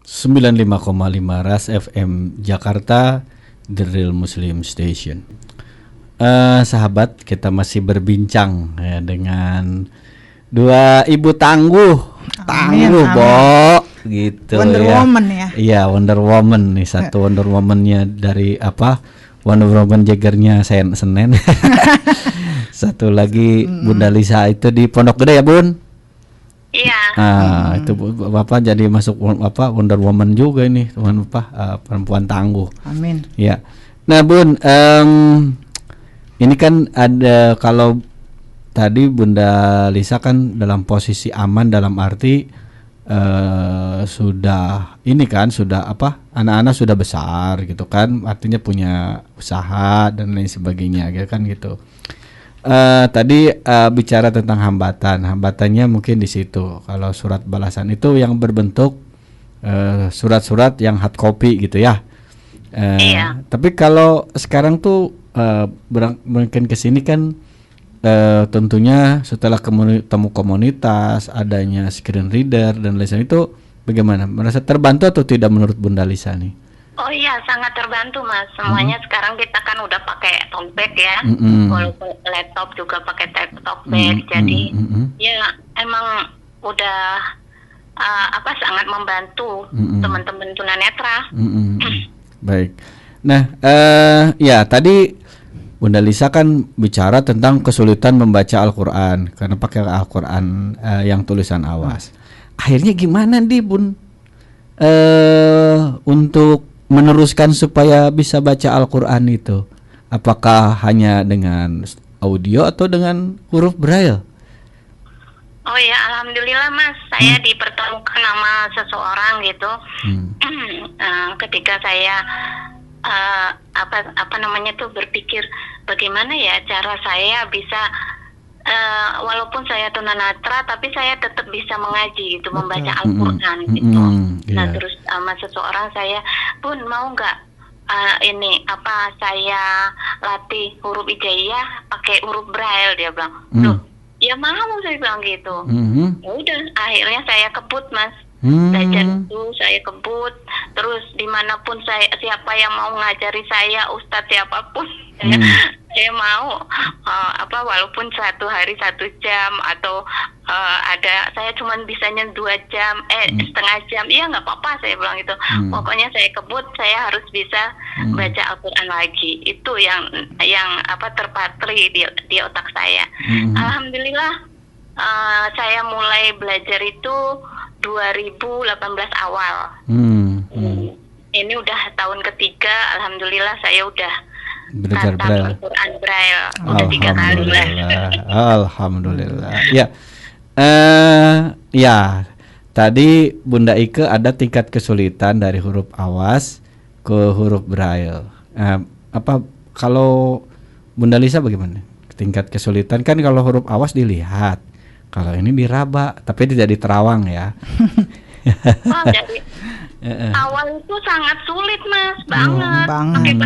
95,5 Ras FM Jakarta, The Real Muslim Station. Sahabat, kita masih berbincang ya, dengan dua ibu tangguh, Bo, gitu. Wonder Woman ya. Iya, Wonder Woman nih, satu Wonder Woman-nya dari apa? Wonder Woman Jaggernya Senen. Satu lagi Bunda Lisa itu di Pondok Gede ya, Bun? Iya. Itu Bapak jadi masuk apa Wonder Woman juga ini, perempuan tangguh. Amin. Ya. Nah, Bun, ini kan ada, kalau tadi Bunda Lisa kan dalam posisi aman, dalam arti sudah ini kan, sudah apa, anak-anak sudah besar gitu kan, artinya punya usaha dan lain sebagainya gitu kan gitu. Tadi bicara tentang hambatannya mungkin di situ. Kalau surat balasan itu yang berbentuk surat-surat yang hard copy gitu ya. Iya. Tapi kalau sekarang tuh mungkin kesini kan tentunya setelah temu komunitas, adanya screen reader dan lain sebagainya, itu bagaimana? Merasa terbantu atau tidak menurut Bunda Lisa nih? Oh iya, sangat terbantu Mas. Semuanya sekarang kita kan udah pakai tote bag ya. Walaupun laptop juga pakai tote bag. Jadi ya emang udah sangat membantu teman-teman tunanetra. Baik. Nah, ya tadi Bunda Lisa kan bicara tentang kesulitan membaca Al-Quran karena pakai Al-Quran yang tulisan awas. Akhirnya gimana nih, Bun? Untuk meneruskan supaya bisa baca Al-Quran itu, apakah hanya dengan audio atau dengan huruf Braille? Oh ya, alhamdulillah Mas, saya dipertemukan sama seseorang gitu. Ketika saya berpikir bagaimana ya cara saya bisa walaupun saya tunanetra tapi saya tetap bisa mengaji gitu, membaca Al-Quran gitu. Nah, terus sama seseorang saya, Bun, mau nggak saya latih huruf hijaiyah pakai huruf Braille? Dia bilang, loh, ya mau, saya bilang gitu. Ya udah, akhirnya saya kebut Mas. Belajar itu saya kebut, terus dimanapun siapa yang mau ngajari saya, ustadz siapapun, saya mau walaupun 1 hari 1 jam atau ada saya cuman bisanya 2 jam, setengah jam, iya nggak apa-apa, saya bilang gitu. Pokoknya saya kebut, saya harus bisa baca Al-Quran lagi. Itu yang terpatri di otak saya. Alhamdulillah, saya mulai belajar itu 2018 awal. Ini udah tahun ketiga, alhamdulillah saya udah belajar Braille. Al-Quran Braille udah 3 kali lah. Alhamdulillah. Ya, ya. Tadi Bunda Ike ada tingkat kesulitan dari huruf awas ke huruf Braille. Kalau Bunda Lisa bagaimana? Tingkat kesulitan kan kalau huruf awas dilihat. Kalau ini diraba, tapi tidak diterawang ya. Jadi awal itu sangat sulit Mas, banget.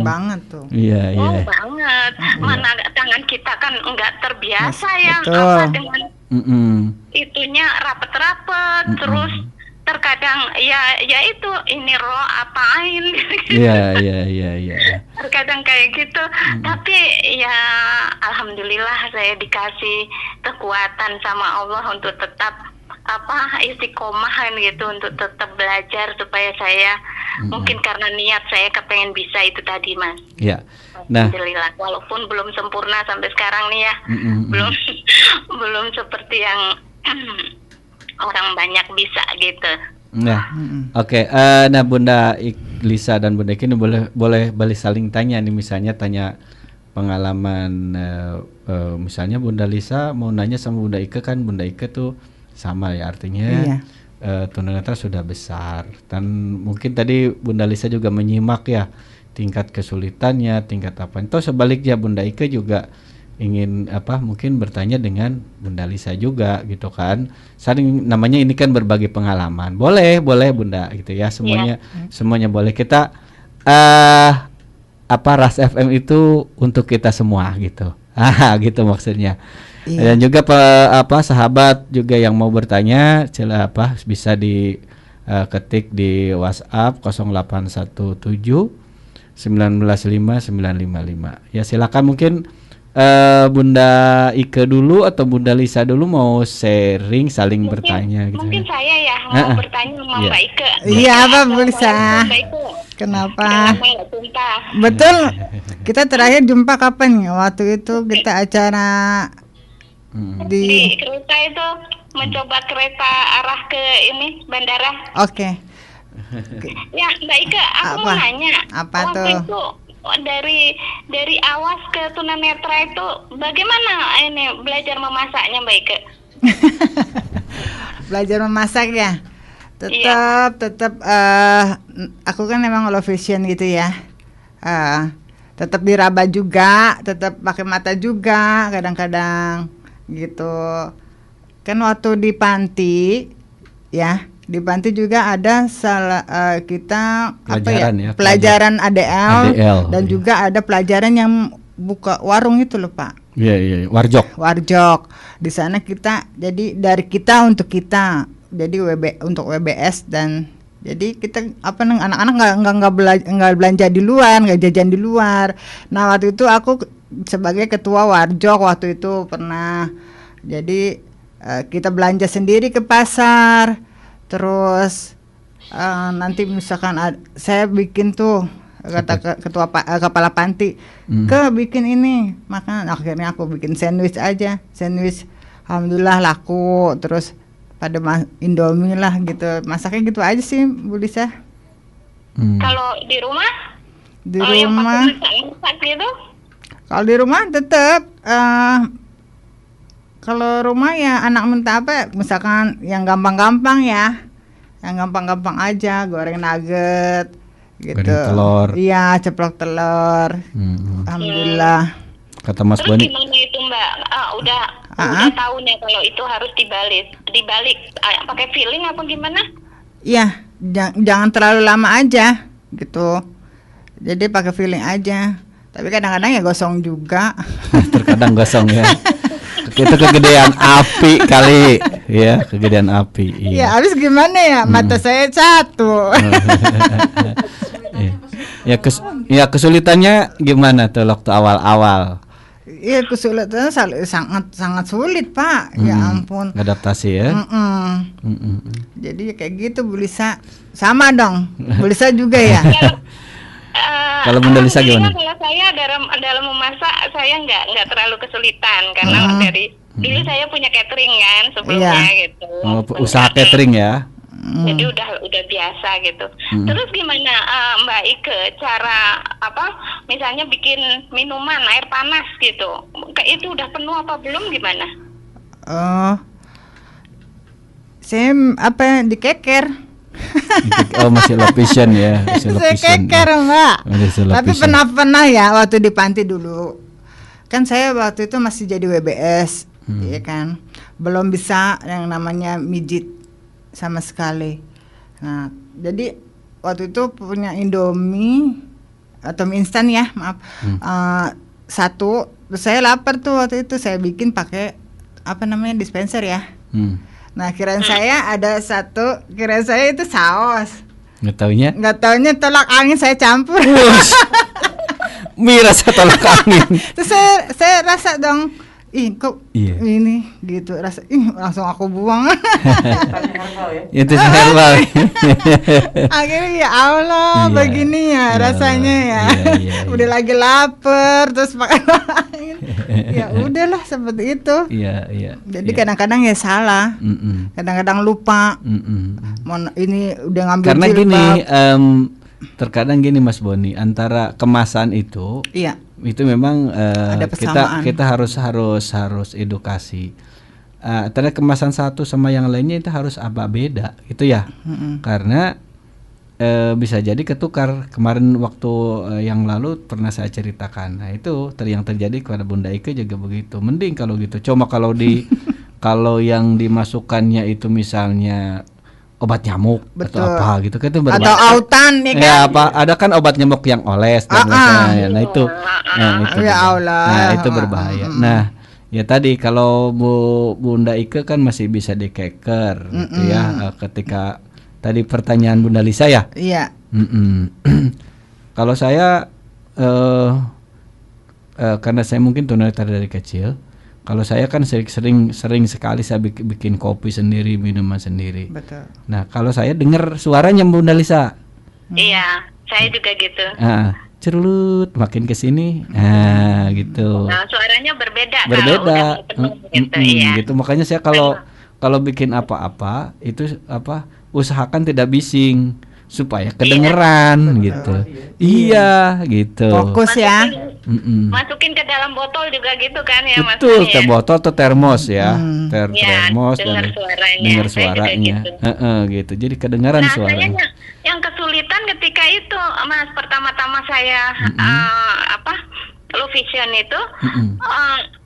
Banget tuh. Iya. Banget. Mana tangan kita kan enggak terbiasa dengan itunya rapet-rapet, terus terkadang ya itu ini apain. Iya. Terkadang kayak gitu, tapi ya alhamdulillah saya dikasih kekuatan sama Allah untuk tetap istiqomah gitu, untuk tetap belajar supaya saya mungkin karena niat saya kepengen bisa itu tadi Mas. Iya. Nah, alhamdulillah walaupun belum sempurna sampai sekarang nih ya. Belum seperti yang orang banyak bisa gitu. Nah, oke. Nah, Bunda Lisa dan Bunda Ike ini boleh saling tanya nih, misalnya tanya pengalaman. Misalnya Bunda Lisa mau nanya sama Bunda Ike, kan Bunda Ike tuh sama ya, artinya tunanetra sudah besar, dan mungkin tadi Bunda Lisa juga menyimak ya tingkat kesulitannya, tingkat apa. Itu sebaliknya Bunda Ike juga ingin mungkin bertanya dengan Bunda Lisa juga gitu kan. Saling, namanya ini kan berbagi pengalaman. Boleh Bunda gitu ya, semuanya boleh. Kita Ras FM itu untuk kita semua gitu. Gitu maksudnya. Dan juga sahabat juga yang mau bertanya bisa di ketik di WhatsApp 0817 195 955. Ya silakan, mungkin Bunda Ike dulu atau Bunda Lisa dulu mau sharing, saling bertanya gitu. Mungkin saya ya mau bertanya sama Mbak Ike. Iya, apa Bu Lisa? Kenapa? Betul. Kita terakhir jumpa kapan ya? Waktu itu kita acara di kereta itu, mencoba kereta arah ke ini bandara. Oke. Ya, Mbak Ike, aku mau nanya. Apa waktu tuh? Itu dari Awas ke tunanetra itu bagaimana ini belajar memasaknya, Mbak Ike? Belajar memasak ya. Tetap aku kan memang low vision gitu ya. Tetap diraba juga, tetap pakai mata juga kadang-kadang gitu. Kan waktu di panti ya, di panti juga ada kita pelajaran ADL dan juga ada pelajaran yang buka warung itu loh Pak. Iya, warjok. Di sana kita jadi dari kita untuk kita. Jadi untuk WBS, dan jadi kita anak-anak nggak belanja di luar, nggak jajan di luar. Nah waktu itu aku sebagai ketua warjok waktu itu pernah. Jadi kita belanja sendiri ke pasar. Terus nanti misalkan saya bikin tuh kata kepala panti bikin ini makanan, akhirnya aku bikin sandwich aja. Alhamdulillah laku. Terus pada Indomie lah gitu, masaknya gitu aja sih Bu Lisa. Kalau di rumah? Gitu? Kalau di rumah tetap kalau rumah ya anak minta apa, misalkan yang gampang-gampang ya, yang gampang-gampang aja, goreng nugget gitu. Goreng telur. Iya, ceplok telur. Alhamdulillah. Kata Mas Terus Boni. Gimana itu Mbak? Udah tahu nih kalau itu harus dibalik pakai feeling apa gimana? Iya, jangan terlalu lama aja gitu. Jadi pakai feeling aja. Tapi kadang-kadang ya gosong juga. Terkadang gosong ya. Itu kegedean api kali ya, kegedean api. Iya. Ya habis gimana ya, mata saya satu. Ya kesulitannya gimana tuh waktu awal-awal? Iya, kesulitannya sangat sulit Pak. Ya ampun. Adaptasi ya. Jadi kayak gitu Bu Lisa. Sama dong. Bu Lisa juga ya. Kalau Bunda Lisa gimana? Kalau saya dalam memasak saya nggak terlalu kesulitan karena dari dulu saya punya catering kan sebelumnya gitu. Usaha catering ya. Jadi udah biasa gitu. Terus gimana Mbak Ike cara misalnya bikin minuman air panas gitu, itu udah penuh apa belum gimana? Saya dikeker. Masih low vision ya. Saya keker Mbak. Tapi pernah ya waktu di panti dulu. Kan saya waktu itu masih jadi WBS, ya kan. Belum bisa yang namanya mijit sama sekali. Nah, jadi waktu itu punya Indomie atau mie instan ya, maaf. Satu, saya lapar tuh waktu itu, saya bikin pakai dispenser ya. Nah, kirain saya ada satu, kirain saya itu saus. Nggak taunya tolak angin saya campur. Mie rasa tolak angin. Terus saya rasa dong, ini gitu rasa, langsung aku buang. Itu herbal. Akhirnya ya Allah, begini ya rasanya ya. Udah lagi lapar terus pakai angin. Ya udahlah seperti itu. Jadi kadang-kadang ya salah. Kadang-kadang lupa. Ini udah ngambil karena gini, terkadang gini Mas Boni, antara kemasan itu itu memang kita harus edukasi. Ternyata kemasan satu sama yang lainnya itu harus beda gitu ya. Karena bisa jadi ketukar. Kemarin waktu yang lalu pernah saya ceritakan. Nah itu yang terjadi kepada Bunda Ike juga begitu. Mending kalau gitu. Cuma kalau kalau yang dimasukkannya itu misalnya obat nyamuk. Betul. Atau apa gitu kan, itu berbahaya. Atau autan ya kan? Ya, ada kan obat nyamuk yang oles dan lain-lain. Nah itu ya Allah. Nah itu berbahaya. Nah ya tadi kalau Bunda Ike kan masih bisa dikeker gitu ya, ketika tadi pertanyaan Bunda Lisa ya. Iya. Kalau saya karena saya mungkin tunanetra dari kecil, kalau saya kan sering sekali saya bikin kopi sendiri, minuman sendiri. Betul. Nah, kalau saya dengar suaranya Bunda Lisa. Iya, saya juga gitu. Cerulut makin ke sini. Gitu. Nah, suaranya berbeda. Berbeda. Kalau udah penuh gitu, iya. Gitu. Makanya saya kalau bikin apa-apa itu usahakan tidak bising supaya kedengeran gitu. Iya, gitu. Fokus ya. Masukin ke dalam botol juga gitu kan ya, Mas. Betul, ke botol atau termos ya. Termos dengar dan suaranya. dengar suaranya. Gitu. Jadi kedengaran suaranya. Saya yang kesulitan ketika itu, Mas, pertama-tama saya low vision itu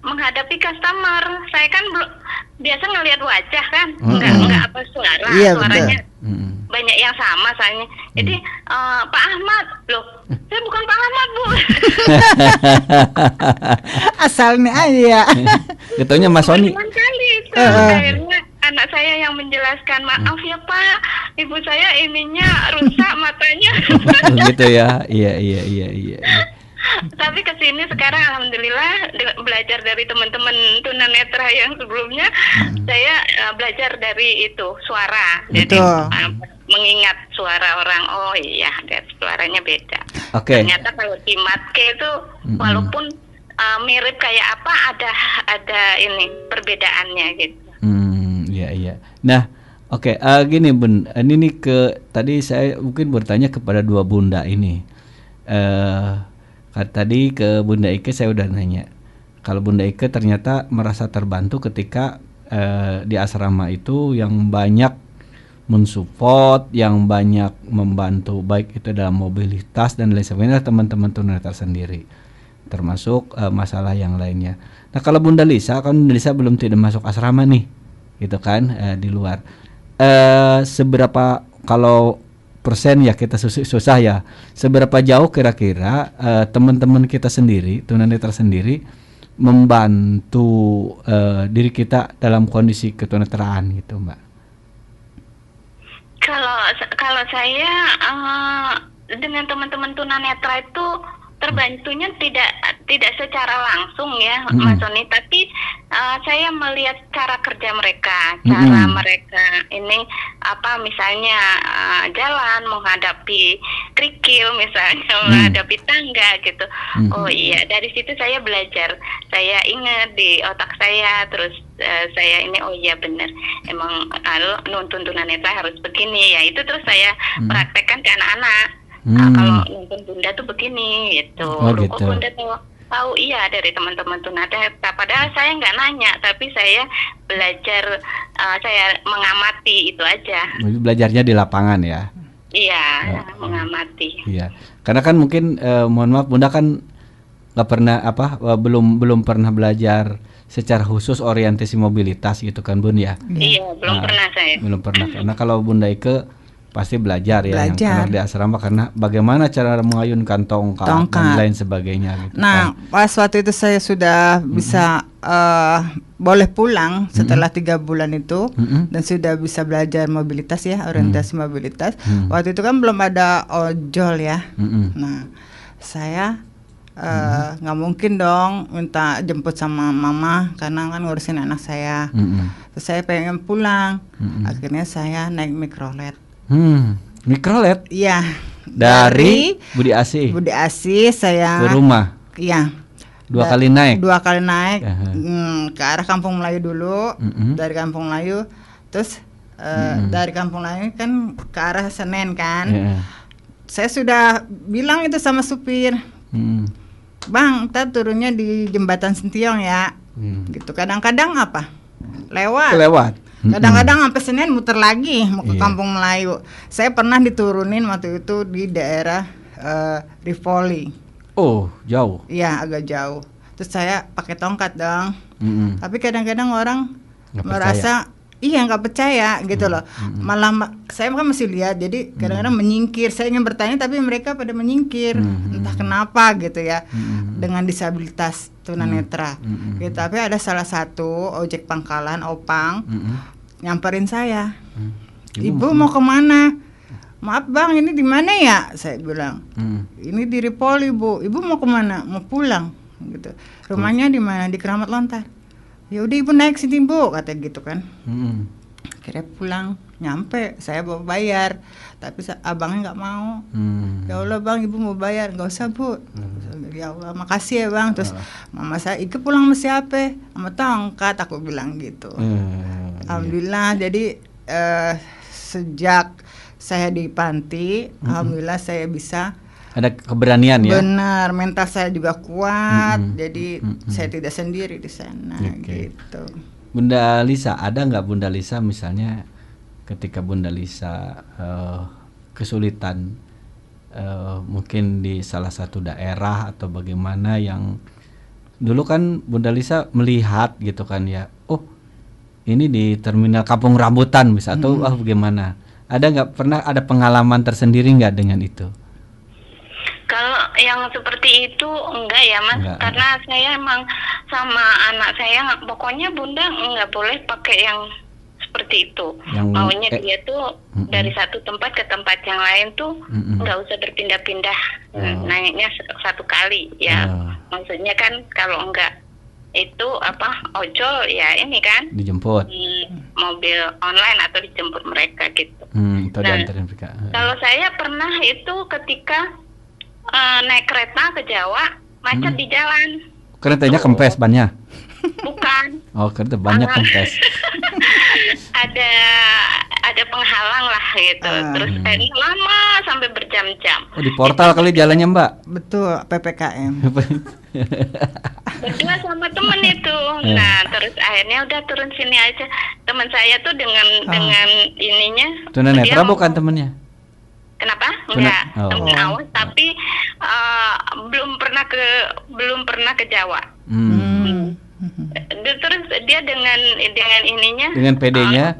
menghadapi customer. Saya kan biasa ngelihat wajah kan, enggak apa suara, iya, suaranya banyak yang sama soalnya. Jadi Pak Ahmad, loh, saya bukan Pak Ahmad, Bu. Asalnya aja. Gitunya Mas Sony. Kali itu akhirnya anak saya yang menjelaskan, maaf ya Pak, ibu saya ininya rusak matanya. Gitu ya, iya. Tapi kesini sekarang alhamdulillah belajar dari teman-teman tunanetra yang sebelumnya, saya belajar dari itu suara. Betul. Jadi mengingat suara orang, oh iya, suaranya beda. Ternyata kalau di matke itu walaupun mirip kayak apa, ada ini perbedaannya gitu. Iya. Nah, gini Bun, ini tadi saya mungkin bertanya kepada dua bunda ini. Tadi ke Bunda Ike saya udah nanya. Kalau Bunda Ike ternyata merasa terbantu ketika di asrama itu yang banyak mensupport, yang banyak membantu, baik itu dalam mobilitas dan lain sebagainya, teman-teman tunanetra sendiri, termasuk masalah yang lainnya. Nah, kalau Bunda Lisa belum tidak masuk asrama nih, gitu kan, di luar. Seberapa kalau persen ya kita susah ya. Seberapa jauh kira-kira teman-teman kita sendiri, tunanetra sendiri membantu diri kita dalam kondisi ketunanetraan gitu, Mbak? Kalau saya dengan teman-teman tunanetra itu terbantunya tidak secara langsung ya, Mas Sony, tapi saya melihat cara kerja mereka, cara mereka ini misalnya jalan menghadapi kerikil, misalnya menghadapi tangga gitu. Oh iya, dari situ saya belajar, saya ingat di otak saya, terus saya ini oh iya benar, emang nuntun tunanetra harus begini ya, itu terus saya praktekkan ke anak-anak. Kalau nonton Bunda tuh begini gitu. Gitu. Bunda tahu iya dari teman-teman tunanetra. Padahal saya nggak nanya, tapi saya belajar, saya mengamati itu aja. Belajarnya di lapangan ya. Iya, mengamati. Iya. Karena kan mungkin mohon maaf Bunda kan nggak pernah belum pernah belajar secara khusus orientasi mobilitas gitu kan Bun ya. Iya, belum pernah saya. Belum pernah. Karena kalau Bunda Ike pasti belajar ya yang pernah di asrama, karena bagaimana cara mengayunkan tongkat dan lain sebagainya gitu. Nah, pas waktu itu saya sudah bisa boleh pulang setelah 3 bulan itu dan sudah bisa belajar mobilitas ya, orientasi mobilitas. Waktu itu kan belum ada ojol ya. Nah, saya nggak mungkin dong minta jemput sama mama karena kan ngurusin anak saya. Terus saya pengen pulang. Akhirnya saya naik mikrolet. Mikrolet? Iya. Dari Budi Asih saya ke rumah. Iya. 2 kali naik. 2 kali naik ke arah Kampung Melayu dulu. Dari Kampung Melayu, terus dari Kampung Melayu kan ke arah Senen kan. Saya sudah bilang itu sama supir, Bang, kita turunnya di Jembatan Sentiong ya. Gitu. Kadang-kadang lewat. Kadang-kadang sampai Senen muter lagi mau ke Kampung Melayu. Saya pernah diturunin waktu itu di daerah Rivoli. Oh, jauh. Iya, agak jauh. Terus saya pakai tongkat dong. Tapi kadang-kadang orang merasa nggak percaya gitu loh. Malah saya kan masih lihat, jadi kadang-kadang menyingkir. Saya ingin bertanya tapi mereka pada menyingkir. Entah kenapa gitu ya. Dengan disabilitas tunanetra. Gitu. Tapi ada salah satu ojek pangkalan, Opang, nyamperin saya. Ibu mau kemana? Maaf bang, ini di mana ya? Saya bilang, ini di Ripoli bu. Ibu mau kemana? Mau pulang, gitu. Rumahnya di mana? Di Keramat Lontar. Ya udah ibu naik sini bu, kata gitu kan. Akhirnya pulang, nyampe, saya bawa bayar, tapi abangnya nggak mau. Ya Allah bang, ibu mau bayar, nggak usah bu. Ya Allah, makasih ya bang. Terus mama saya, Ike pulang sama siapa? Sama tongkat, aku bilang gitu. Alhamdulillah, jadi sejak saya di panti, alhamdulillah saya bisa. Ada keberanian ya. Benar, mental saya juga kuat, jadi saya tidak sendiri di sana, gitu. Bunda Lisa, ada nggak Bunda Lisa misalnya ketika Bunda Lisa kesulitan mungkin di salah satu daerah atau bagaimana yang dulu kan Bunda Lisa melihat gitu kan ya, oh ini di terminal Kampung Rambutan bisa atau bagaimana? Ada nggak pernah ada pengalaman tersendiri nggak dengan itu? Kalau yang seperti itu enggak ya mas, karena saya emang sama anak saya pokoknya bunda nggak boleh pakai yang seperti itu. Maunya dia tuh dari satu tempat ke tempat yang lain tuh nggak usah berpindah-pindah, naiknya satu kali ya. Maksudnya kan kalau enggak itu ojol ya ini kan dijemput di mobil online atau dijemput mereka gitu. Kalau saya pernah itu ketika naik kereta ke Jawa macet di jalan. Keretanya kempes bannya? Bukan. Oh, kereta banyak kempes. ada penghalang lah gitu. Terus ini lama sampai berjam-jam. Oh, di portal kali jalannya Mbak? Betul, PPKM. Berdua sama temen itu. Nah, terus akhirnya udah turun sini aja. Teman saya tuh dengan ininya. Tunanetra bukan temennya? Kenapa? Enggak, temen awas, tapi belum pernah ke Jawa. Terus dia dengan ininya, dengan PD-nya,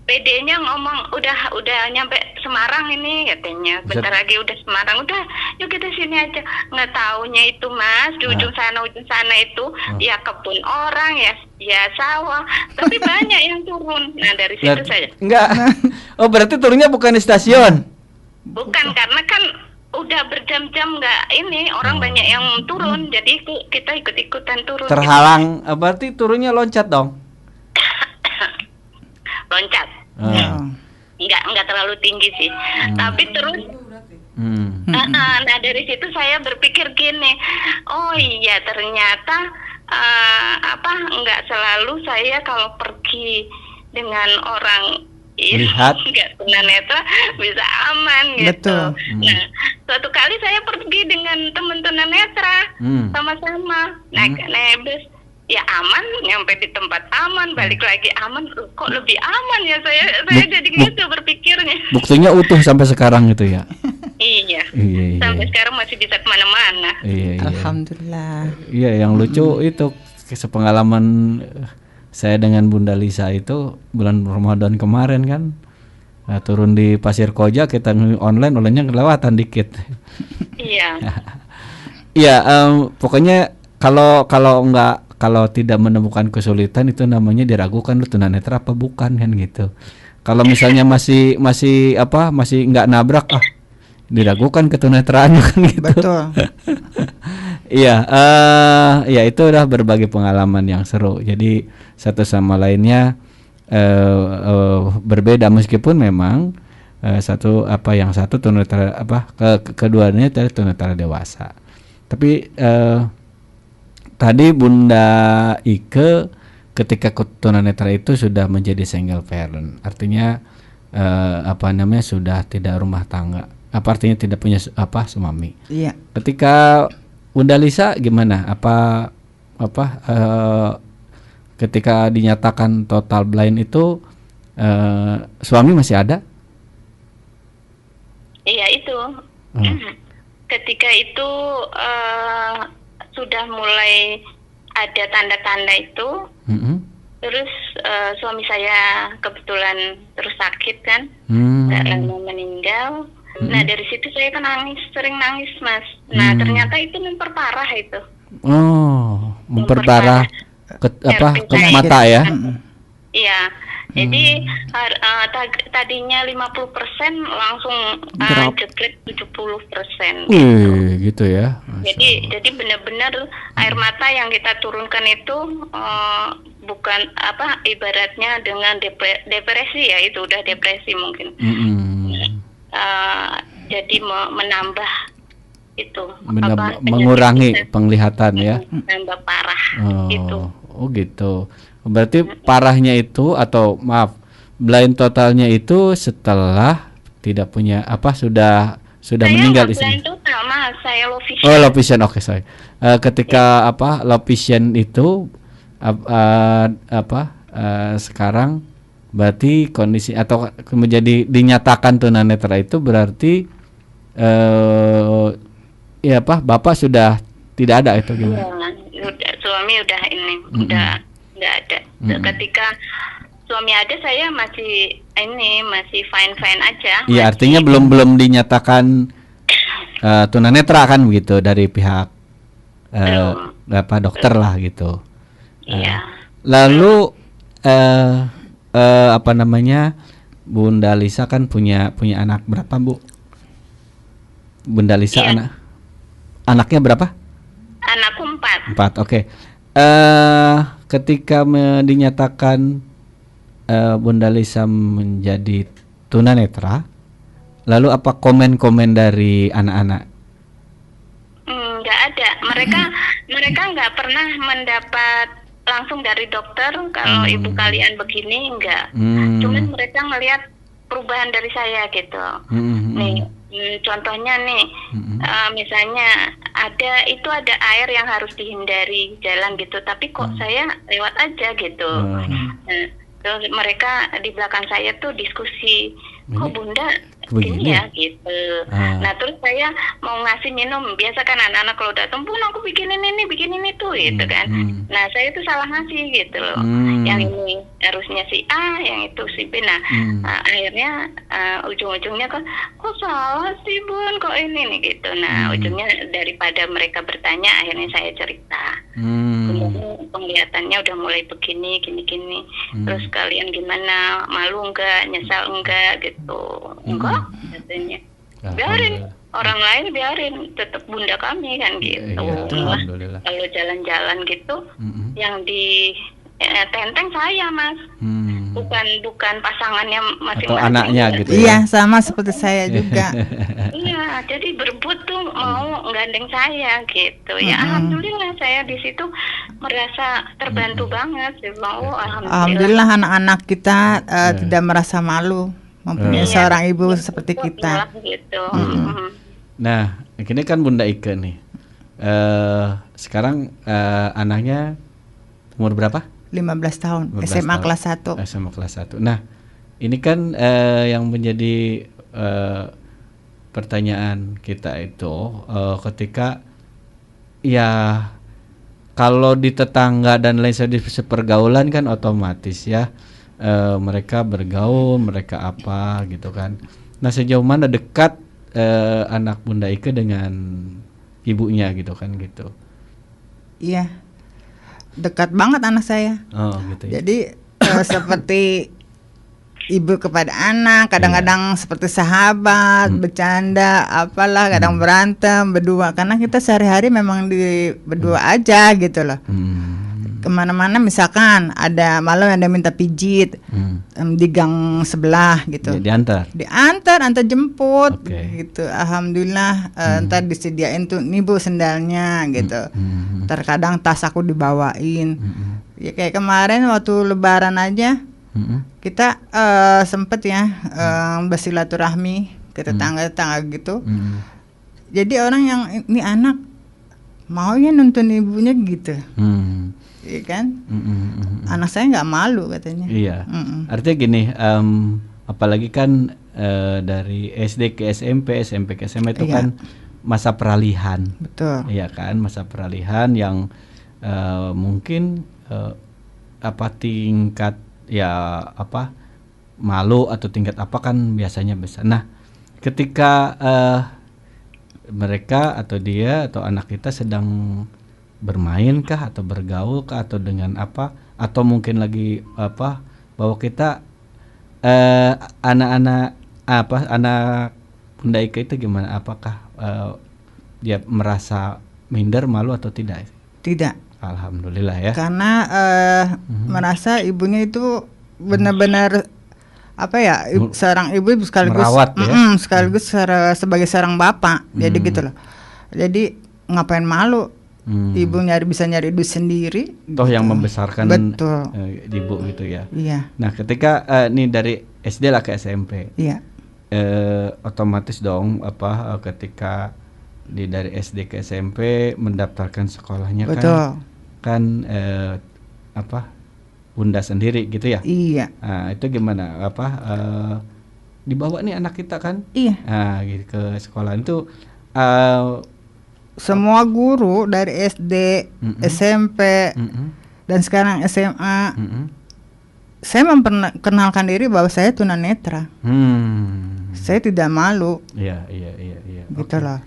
PD-nya ngomong udah nyampe Semarang ini katanya, bentar lagi udah Semarang, udah yuk kita sini aja. Nggak taunya itu mas, di ujung sana itu ya kebun orang ya sawah, tapi banyak yang turun. Nah dari situ saya enggak. Oh berarti turunnya bukan di stasiun? Bukan, karena kan udah berjam-jam nggak ini orang banyak yang turun, jadi kita ikut-ikutan turun. Terhalang, gitu. Berarti turunnya loncat dong? Loncat. Nggak terlalu tinggi sih, tapi terus. Nah dari situ saya berpikir gini, oh iya ternyata nggak selalu saya kalau pergi dengan orang lihat nggak tunanetra bisa aman gitu. Betul. Nah suatu kali saya pergi dengan teman tunanetra sama-sama naik bus, ya aman, nyampe di tempat aman, balik lagi aman. Kok lebih aman ya saya jadi gitu berpikirnya. Buktinya utuh sampai sekarang gitu ya. Iya. Sampai sekarang masih bisa kemana-mana. Iya. Alhamdulillah. Iya, yang lucu itu sepengalaman saya dengan Bunda Lisa itu bulan Ramadan kemarin kan, turun di Pasir Koja, kita online olehnya kelewatan dikit. Iya. Iya, pokoknya kalau tidak menemukan kesulitan itu namanya diragukan lu tunanetra apa bukan kan gitu. Kalau misalnya masih nggak nabrak, diragukan ketunanetraannya kan gitu. Betul. Iya, ya itu udah berbagi pengalaman yang seru. Jadi satu sama lainnya berbeda meskipun memang yang satu tunanetra keduanya tadi tunanetra dewasa. Tapi tadi Bunda Ike ketika tunanetra itu sudah menjadi single parent, artinya sudah tidak rumah tangga. Apa artinya tidak punya suami? Iya. Ketika Bunda Lisa gimana? Ketika dinyatakan total blind itu suami masih ada? Iya itu. Ketika itu sudah mulai ada tanda-tanda itu. Terus suami saya kebetulan terus sakit kan, nggak lama meninggal. Nah dari situ saya kan sering nangis mas. Nah ternyata itu memperparah itu. Oh, memperparah ke mata ya? Iya. Jadi tadinya 50% langsung jeglek 70%. Gitu ya. Jadi benar-benar air mata yang kita turunkan itu bukan ibaratnya dengan depresi ya, itu udah depresi mungkin. Jadi menambah itu mengurangi penglihatan ya. Menambah parah gitu. Oh gitu. Berarti parahnya itu atau maaf, blind totalnya itu setelah tidak punya sudah meninggal istri. Saya blind total, Mas. Saya low vision. Oh, low vision. Oke, sorry. Ketika low vision itu sekarang berarti kondisi atau menjadi dinyatakan tunanetra itu berarti Bapak sudah tidak ada itu gimana? Suami udah udah nggak ada. Ketika suami ada, saya masih fine aja. Iya, artinya belum dinyatakan tunanetra kan begitu dari pihak dokter lah gitu. Iya. Lalu Bunda Lisa kan punya anak berapa, Bu? Bunda Lisa anaknya berapa? Anakku 4. Oke. Ketika dinyatakan Bunda Lisa menjadi tunanetra, lalu apa komen-komen dari anak-anak? Nggak ada. Mereka nggak pernah mendapat langsung dari dokter kalau ibu kalian begini, enggak. Cuman mereka ngelihat perubahan dari saya gitu. Nih, contohnya nih, misalnya ada air yang harus dihindari jalan gitu, tapi kok saya lewat aja gitu. Terus mereka di belakang saya tuh diskusi, kok Bunda gini ya gitu. Nah terus saya mau ngasih minum, biasa kan anak-anak kalau datang, Bun aku bikin ini tuh gitu kan. Nah saya tuh salah ngasih gitu loh. Yang ini harusnya si A, yang itu si B. Nah akhirnya ujung-ujungnya kok salah sih Bun, kok ini nih gitu. Nah ujungnya daripada mereka bertanya, akhirnya saya cerita. Penglihatannya udah mulai begini, gini. Terus kalian gimana? Malu enggak? Nyesal enggak? Gitu. Enggak, katanya. Biarin, orang lain biarin, tetap Bunda kami kan gitu. Alhamdulillah. Kalau jalan-jalan gitu, yang di tenteng saya, Mas. Bukan pasangannya masing-masing. Atau anaknya gitu. Iya, sama seperti saya juga. Iya, jadi berebut tuh mau gandeng saya gitu. Ya alhamdulillah saya di situ merasa terbantu banget. Alhamdulillah anak-anak kita tidak merasa malu mempunyai seorang ibu seperti kita. Gitu. Nah, ini kan Bunda Ike nih. Sekarang anaknya umur berapa? 15 tahun, SMA kelas 1. SMA kelas 1. Nah, ini kan yang menjadi pertanyaan kita itu ketika ya kalau di tetangga dan lain sebagainya pergaulan kan otomatis ya mereka bergaul, mereka apa gitu kan. Nah, sejauh mana dekat anak Bunda Ike dengan ibunya gitu kan gitu. Iya. Dekat banget anak saya. Oh, gitu ya. Jadi seperti ibu kepada anak, kadang-kadang seperti sahabat, bercanda, apalah, kadang berantem berdua karena kita sehari-hari memang berdua aja gitu loh. Kemana-mana misalkan ada malam ada minta pijit di gang sebelah gitu. Diantar jemput gitu. Alhamdulillah ntar disediain tuh nih Bu sendalnya gitu. Terkadang tas aku dibawain. Ya kayak kemarin waktu lebaran aja kita sempet ya bersilaturahmi ke tetangga-tetangga gitu. Jadi orang yang ini anak maunya nuntun ibunya gitu. Iya kan? Anak saya nggak malu katanya. Iya. Artinya gini, apalagi kan dari SD ke SMP, SMP ke SMA itu kan masa peralihan. Betul. Iya kan, masa peralihan yang mungkin tingkat malu atau tingkat apa kan biasanya besar. Nah, ketika mereka atau dia atau anak kita sedang bermain kah atau bergaul kah atau dengan apa atau mungkin lagi bahwa kita anak-anak anak Bunda Ika itu gimana? Apakah dia merasa minder, malu atau tidak? Tidak. Alhamdulillah ya. Karena merasa ibunya itu benar-benar seorang ibu sekaligus merawat ya. Sekaligus sebagai seorang bapak. Jadi gitu loh. Jadi ngapain malu? Ibu bisa nyari duit sendiri. Toh yang membesarkan ibu gitu ya. Iya. Nah, ketika nih dari SD lah ke SMP. Iya. Otomatis dong ketika dari SD ke SMP mendaftarkan sekolahnya. Betul. kan Bunda sendiri gitu ya. Iya. Nah, itu gimana dibawa nih anak kita kan? Iya. Nah, gitu ke sekolah itu semua guru dari SD, SMP, dan sekarang SMA, saya memperkenalkan diri bahwa saya tunanetra. Saya tidak malu. Iya. Gitu loh.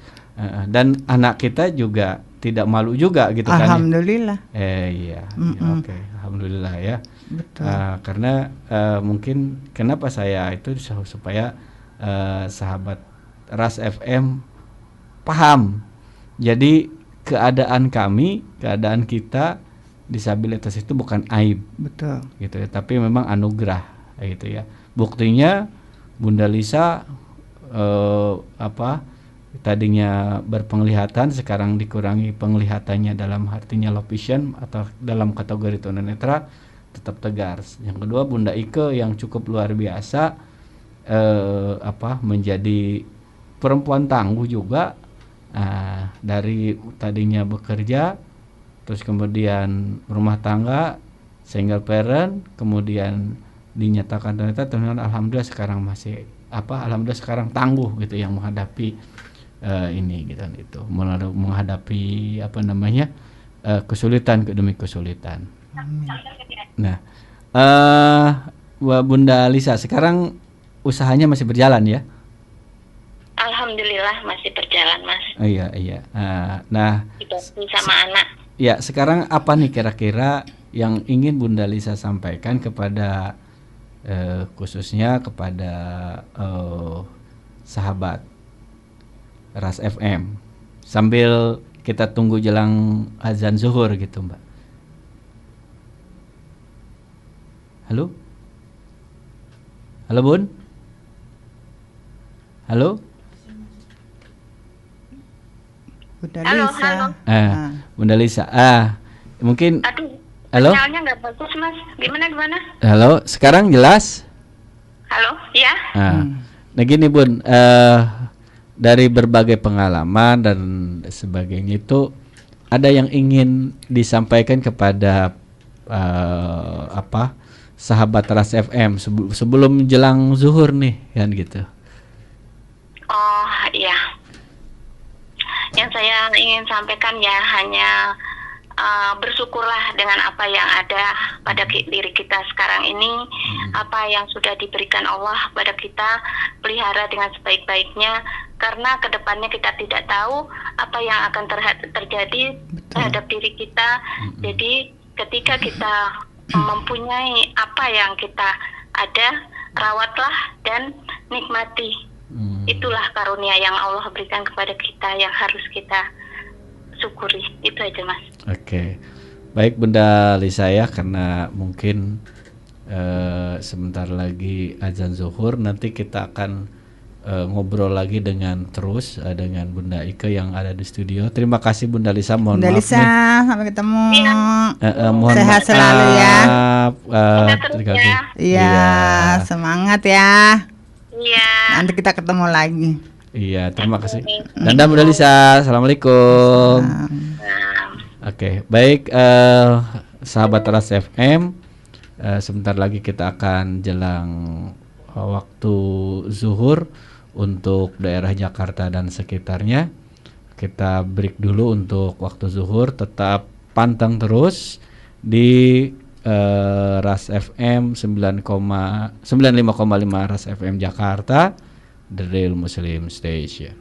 Dan anak kita juga tidak malu juga gitu kan? Alhamdulillah. Iya. Oke. Alhamdulillah ya. Betul. Karena mungkin kenapa saya itu supaya sahabat Ras FM paham. Jadi keadaan kita disabilitas itu bukan aib. Betul. Gitu ya, tapi memang anugerah gitu ya. Buktinya Bunda Lisa tadinya berpenglihatan, sekarang dikurangi penglihatannya dalam artinya low vision atau dalam kategori tunanetra, tetap tegar. Yang kedua, Bunda Ike yang cukup luar biasa menjadi perempuan tangguh juga. Dari tadinya bekerja, terus kemudian rumah tangga, single parent, kemudian dinyatakan tunanetra, alhamdulillah sekarang masih alhamdulillah sekarang tangguh gitu yang menghadapi ini gitu kan, itu menghadapi kesulitan demi kesulitan. Nah, Bunda Lisa sekarang usahanya masih berjalan ya? Alhamdulillah masih berjalan, Mas. Iya. Nah, sama anak. Ya, sekarang apa nih kira-kira yang ingin Bunda Lisa sampaikan kepada khususnya kepada sahabat Ras FM sambil kita tunggu jelang azan zuhur gitu, Mbak. Halo? Halo, Bun? Halo? Bunda Lisa. Bunda Lisa. Mungkin. Aduh. Halo. Sinyalnya nggak bagus, Mas. Gimana? Halo. Sekarang jelas? Halo. Ya. Nah gini, Bun. Dari berbagai pengalaman dan sebagainya itu ada yang ingin disampaikan kepada sahabat Ras FM sebelum jelang zuhur nih, kan gitu. Oh iya. Yang saya ingin sampaikan ya hanya bersyukurlah dengan apa yang ada pada diri kita sekarang ini, apa yang sudah diberikan Allah pada kita, pelihara dengan sebaik-baiknya, karena kedepannya kita tidak tahu apa yang akan terjadi terhadap diri kita. Jadi ketika kita mempunyai apa yang kita ada, rawatlah dan nikmati. Itulah karunia yang Allah berikan kepada kita yang harus kita syukuri. Itu aja, Mas. Oke. Baik Bunda Lisa ya, karena mungkin sebentar lagi azan zuhur, nanti kita akan ngobrol lagi dengan Bunda Ike yang ada di studio. Terima kasih Bunda Lisa, mohon Bunda maaf Lisa, nih. sampai ketemu. Mohon sehat selalu ya. Iya, semangat ya. Iya. Nanti kita ketemu lagi. Iya, terima kasih. Danda Bunda Lisa, assalamualaikum. Oke, baik sahabat Ras FM, sebentar lagi kita akan jelang waktu zuhur untuk daerah Jakarta dan sekitarnya. Kita break dulu untuk waktu zuhur, tetap pantang terus di Ras FM 95,5 Ras FM Jakarta, The Real Muslim Station.